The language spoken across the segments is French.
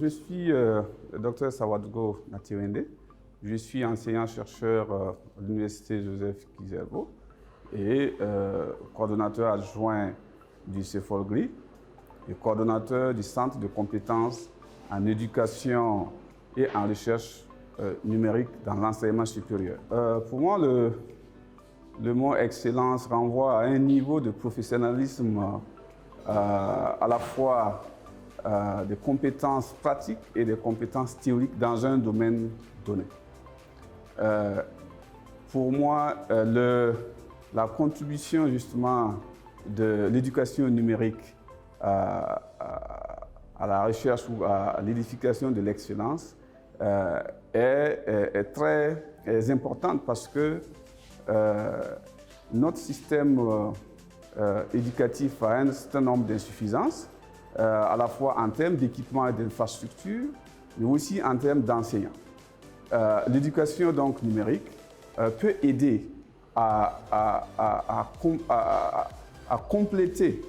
Je suis le Dr Sawadgo Natirende. Je suis enseignant-chercheur à l'Université Joseph Kizerbo et coordonnateur adjoint du CEFOLGRI et coordonnateur du Centre de compétences en éducation et en recherche numérique dans l'enseignement supérieur. Pour moi, le mot excellence renvoie à un niveau de professionnalisme à la fois des compétences pratiques et des compétences théoriques dans un domaine donné. Pour moi, la contribution justement de l'éducation numérique à la recherche ou à l'édification de l'excellence est très importante parce que notre système éducatif a un certain nombre d'insuffisances, à la fois en termes d'équipement et d'infrastructure, mais aussi en termes d'enseignants. L'éducation donc numérique peut aider à compléter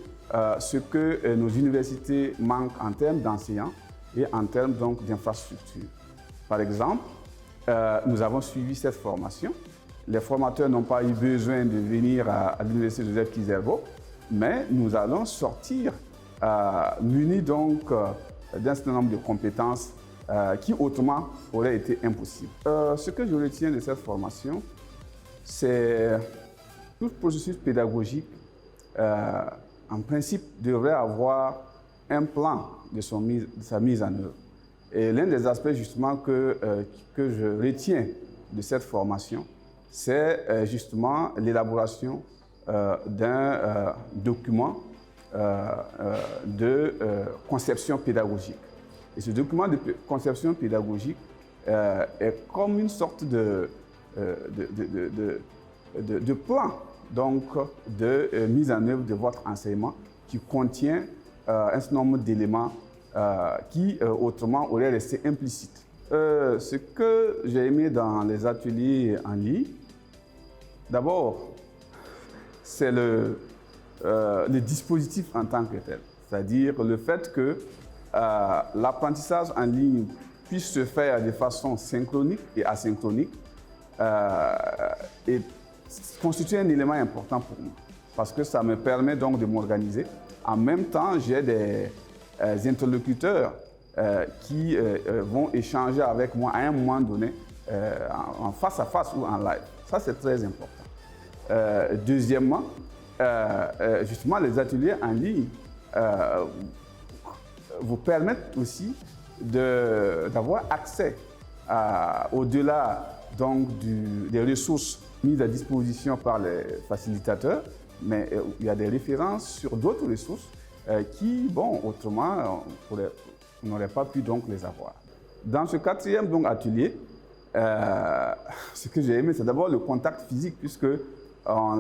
ce que nos universités manquent en termes d'enseignants et en termes donc d'infrastructures. Par exemple, nous avons suivi cette formation. Les formateurs n'ont pas eu besoin de venir à l'Université Joseph Kizerbo, mais nous allons sortir munis donc d'un certain nombre de compétences qui autrement auraient été impossibles. Ce que je retiens de cette formation, c'est tout le processus pédagogique, en principe, devrait avoir un plan de sa mise en œuvre. Et l'un des aspects justement que je retiens de cette formation, c'est justement l'élaboration d'un document de conception pédagogique. Et ce document de conception pédagogique est comme une sorte de plan donc, de mise en œuvre de votre enseignement qui contient un certain nombre d'éléments qui autrement auraient resté implicites. Ce que j'ai aimé dans les ateliers en ligne, d'abord, c'est le dispositif en tant que tel, c'est-à-dire le fait que l'apprentissage en ligne puisse se faire de façon synchronique et asynchronique et constitue un élément important pour moi parce que ça me permet donc de m'organiser. En même temps, j'ai des interlocuteurs qui vont échanger avec moi à un moment donné en face à face ou en live. Ça, c'est très important. Deuxièmement, justement, les ateliers en ligne vous permettent aussi d'avoir accès au-delà donc des ressources mises à disposition par les facilitateurs, mais il y a des références sur d'autres ressources qui, bon, autrement, on n'aurait pas pu donc les avoir. Dans ce quatrième donc, atelier, ce que j'ai aimé, c'est d'abord le contact physique, puisque on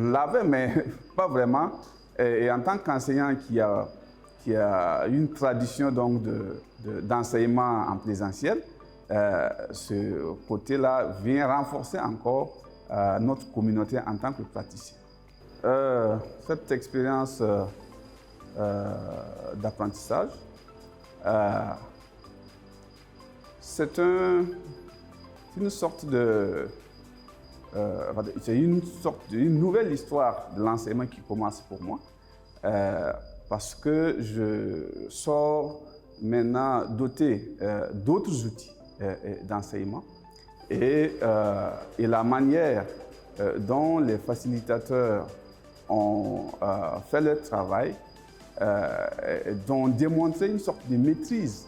l'avait, mais pas vraiment. Et en tant qu'enseignant qui a une tradition donc d'enseignement en présentiel, ce côté-là vient renforcer encore notre communauté en tant que praticien. Cette expérience d'apprentissage, c'est une sorte une nouvelle histoire de l'enseignement qui commence pour moi, parce que je sors maintenant doté d'autres outils d'enseignement et la manière dont les facilitateurs ont fait leur travail, ont démontré une sorte de maîtrise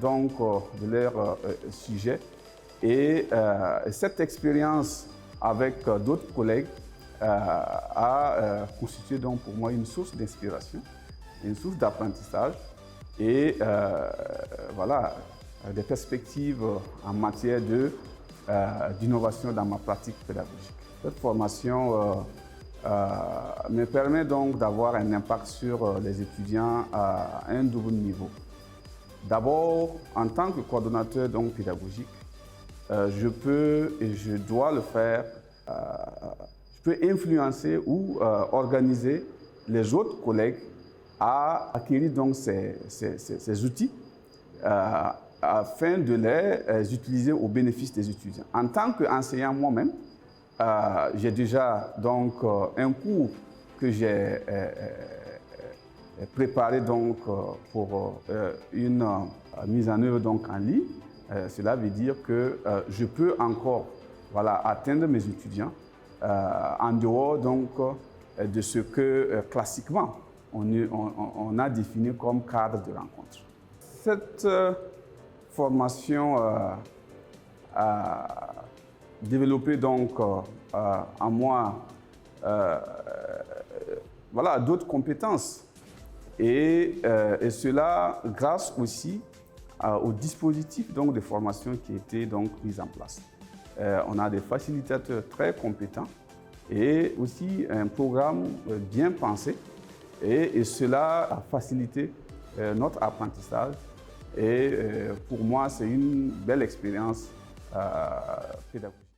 donc, de leur sujet. Et cette expérience avec d'autres collègues a constitué donc pour moi une source d'inspiration, une source d'apprentissage et voilà, des perspectives en matière d'innovation dans ma pratique pédagogique. Cette formation me permet donc d'avoir un impact sur les étudiants à un double niveau. D'abord, en tant que coordonnateur donc, pédagogique, je peux et je dois le faire. Je peux influencer ou organiser les autres collègues à acquérir donc ces outils afin de les utiliser au bénéfice des étudiants. En tant qu'enseignant moi-même, j'ai déjà donc un cours que j'ai préparé donc pour une mise en œuvre donc en ligne. Cela veut dire que je peux encore atteindre mes étudiants en dehors donc de ce que classiquement on a défini comme cadre de rencontre. Cette formation a développé donc en moi d'autres compétences et cela grâce aussi au dispositif donc de formation qui a été donc mis en place. On a des facilitateurs très compétents et aussi un programme bien pensé et cela a facilité notre apprentissage et pour moi c'est une belle expérience pédagogique.